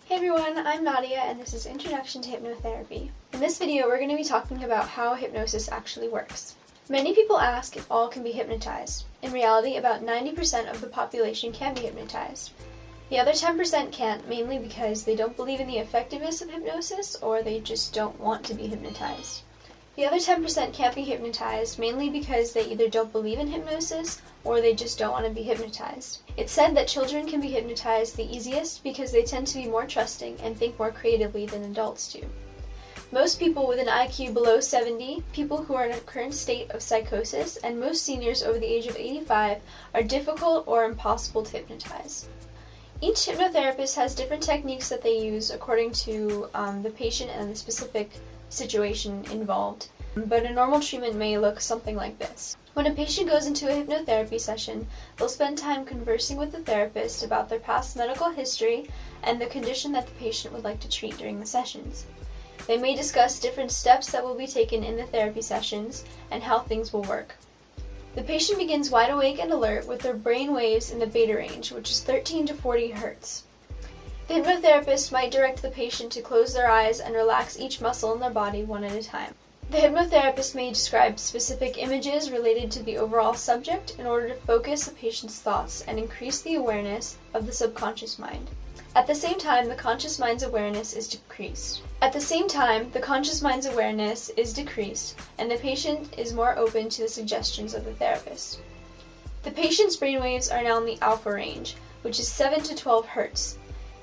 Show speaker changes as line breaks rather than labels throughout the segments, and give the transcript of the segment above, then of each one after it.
Hey everyone, I'm Nadia and this is Introduction to Hypnotherapy. In this video we're going to be talking about how hypnosis actually works. Many people ask if all can be hypnotized. In reality, about 90% of the population can be hypnotized. The other 10% can't, mainly because they don't believe in the effectiveness of hypnosis or they just don't want to be hypnotized. The other 10% can't be hypnotized, mainly because they either don't believe in hypnosis or they just don't want to be hypnotized. It's said that children can be hypnotized the easiest because they tend to be more trusting and think more creatively than adults do. Most people with an IQ below 70, people who are in a current state of psychosis, and most seniors over the age of 85 are difficult or impossible to hypnotize. Each hypnotherapist has different techniques that they use according to the patient and the specific situation involved, but a normal treatment may look something like this. When a patient goes into a hypnotherapy session, they'll spend time conversing with the therapist about their past medical history and the condition that the patient would like to treat during the sessions. They may discuss different steps that will be taken in the therapy sessions and how things will work. The patient begins wide awake and alert with their brain waves in the beta range, which is 13 to 40 Hz. The hypnotherapist might direct the patient to close their eyes and relax each muscle in their body one at a time. The hypnotherapist may describe specific images related to the overall subject in order to focus the patient's thoughts and increase the awareness of the subconscious mind. At the same time, the conscious mind's awareness is decreased. And the patient is more open to the suggestions of the therapist. The patient's brainwaves are now in the alpha range, which is 7 to 12 Hz.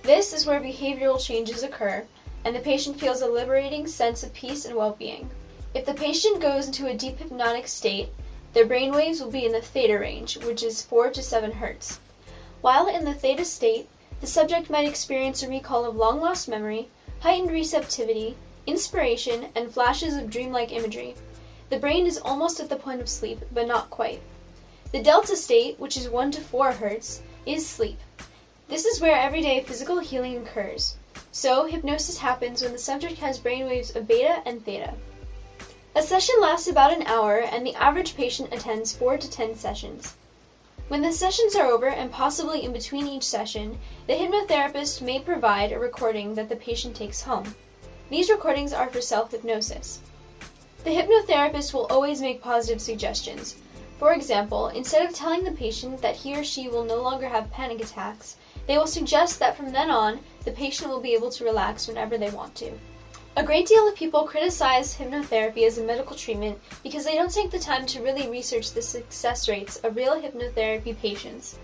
This is where behavioral changes occur, and the patient feels a liberating sense of peace and well-being. If the patient goes into a deep hypnotic state, their brainwaves will be in the theta range, which is 4 to 7 Hz. While in the theta state, the subject might experience a recall of long-lost memory, heightened receptivity, inspiration, and flashes of dreamlike imagery. The brain is almost at the point of sleep, but not quite. The delta state, which is 1 to 4 Hz, is sleep. This is where everyday physical healing occurs. So, hypnosis happens when the subject has brainwaves of beta and theta. A session lasts about an hour, and the average patient attends 4 to 10 sessions. When the sessions are over, and possibly in between each session, the hypnotherapist may provide a recording that the patient takes home. These recordings are for self-hypnosis. The hypnotherapist will always make positive suggestions. For example, instead of telling the patient that he or she will no longer have panic attacks, they will suggest that from then on, the patient will be able to relax whenever they want to. A great deal of people criticize hypnotherapy as a medical treatment because they don't take the time to really research the success rates of real hypnotherapy patients.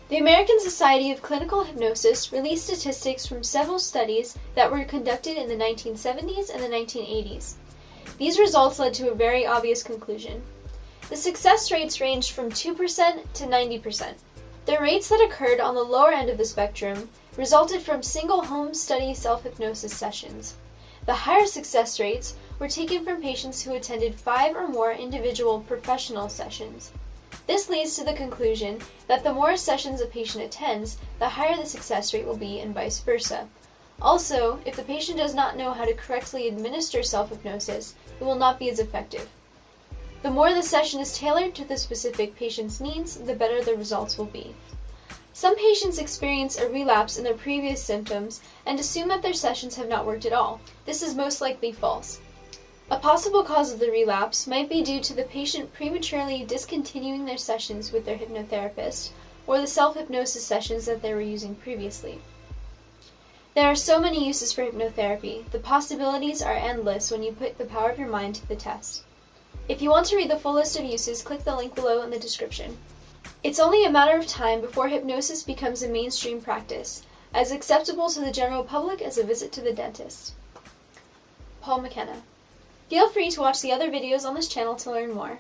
The American Society of Clinical Hypnosis released statistics from several studies that were conducted in the 1970s and the 1980s. These results led to a very obvious conclusion. The success rates ranged from 2% to 90%. The rates that occurred on the lower end of the spectrum resulted from single home study self-hypnosis sessions. The higher success rates were taken from patients who attended 5 or more individual professional sessions. This leads to the conclusion that the more sessions a patient attends, the higher the success rate will be, and vice versa. Also, if the patient does not know how to correctly administer self-hypnosis, it will not be as effective. The more the session is tailored to the specific patient's needs, the better the results will be. Some patients experience a relapse in their previous symptoms and assume that their sessions have not worked at all. This is most likely false. A possible cause of the relapse might be due to the patient prematurely discontinuing their sessions with their hypnotherapist or the self-hypnosis sessions that they were using previously. There are so many uses for hypnotherapy. The possibilities are endless when you put the power of your mind to the test. If you want to read the full list of uses, click the link below in the description. It's only a matter of time before hypnosis becomes a mainstream practice, as acceptable to the general public as a visit to the dentist. Paul McKenna. Feel free to watch the other videos on this channel to learn more.